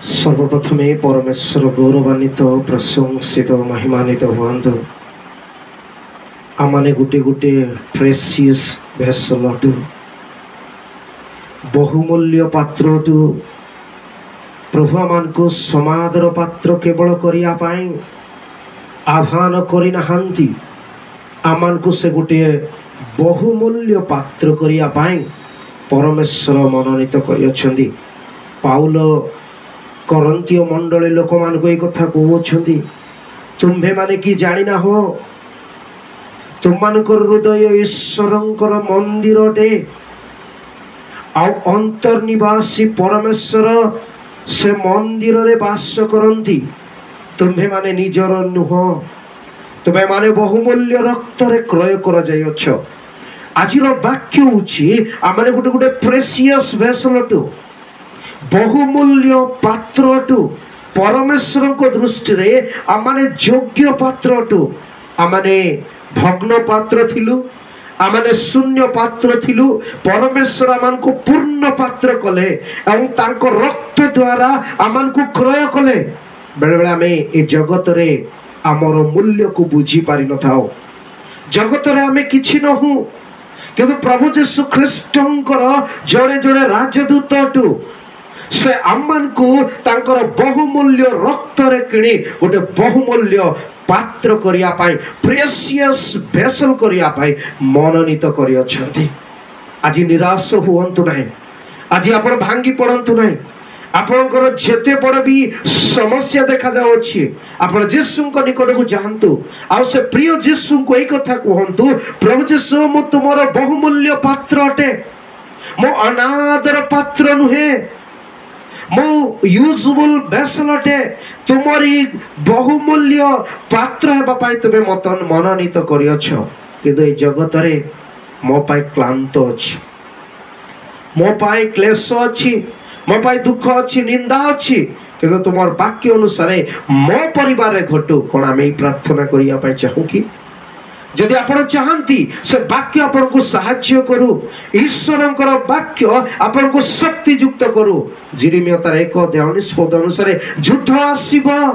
सर्वप्रथमे परमेश्वर गौरवान्वित प्रशंसित महिमान्वित हुअन्तु। आमने गुटे गुटे प्रेसियस भेसल अटु, बहुमूल्य पात्र अटु। प्रभु आमको समादर पात्र केवल करिया पाई आह्वान करि नाहांती, आमको से गुटे बहुमूल्य पात्र करिया पाई परमेश्वर मनोनीत करियछन्ति। पाउल करंतिय मंडली लोक मान को कथा कहउछन्ति, तुम्भे माने कि जानिना हो तुम मानकर हृदय ईश्वरंकर मंदिर अटे, आउ अंतर्निवासी परमेश्वर से मंदिर रे वास करंती। तुम्भे माने निजर नुह, तुम्हें माने बहुमूल्य रक्त रे क्रय करा जायछ। आजिर वाक्य होछि आमने गुटे गुटे प्रेसियस वेसल अटु, बहुमूल्य पात्र अटु। परमेश्वर को दृष्टि रे आमने योग्य पात्र अटु। आमने भग्न पात्र थिलु, आमने शून्य पात्र थिलु। परमेश्वर आमको पूर्ण पात्र कले एवं तांको रक्त द्वारा आमको क्रय कले। बेले बेले आमे ए जगत रे आमर मूल्य को बुझी पारि न थाओ। जगत रे आमे किछि नहु, किंतु प्रभु यीशु ख्रीष्टंकर जड़े जड़े राजदूत अटु। से आमको तांकर बहुमूल्य रक्त रे किणी गोटे बहुमूल्य पात्र करिया पाई, प्रेसियस भेसल करिया पाई मनोनीत करियछन्ति। आज निराश हुअन्तु नाही, आज आपण भांगी पड़न्तु नाही। आपणकर जेते बड़ भी समस्या देखा जाउछि, आपण यीशुଙ୍କ निकट को जाहंतु, आ से प्रिय यीशु को एई कथा कहंतु, प्रभु यीशु मो तुमरो बहुमूल्य पात्र अटे, मो अनादर पात्र नुहे, मो यूजफुल वेसल अटे। तुमरी बहुमूल्य पात्र हेबा पाई तुमे मतन मनोनीत करियछ। किंतु ए जगत रे मो पाई क्लांत अछि, मो पाई क्लेश अछि, मो पाई दुख अछि, निंदा अछि। किंतु तुमर वाक्य अनुसार मो परिवार रे घटू। कोन आमे प्रार्थना करिया पाई चाहू कि जदि आपण चाहंती से वाक्य आपण को सहाय्य करू, ईश्वरंकर वाक्य आपण को शक्ति युक्त करू। जिरिमिया तार 1:19 पद अनुसार युद्ध आसीबो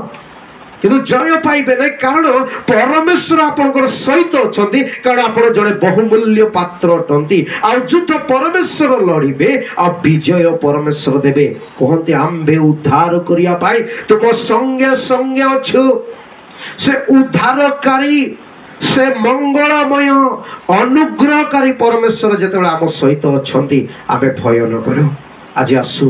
किंतु जय पाइबे नै, कारण परमेश्वर आपनकर सहित अछंती, कारण आपण जड़े बहुमूल्य पात्र अटंती। आ युद्ध परमेश्वर लड़िबे आ विजय परमेश्वर देबे। कहंती आम्भे उद्धार करिया पाई तुम संगे संगे अछु। से उद्धारकारी, से मंगलमय अनुग्रहकारी परमेश्वर जेतेबेले आम सहित अछंती, आमे भय न करू। आज आसु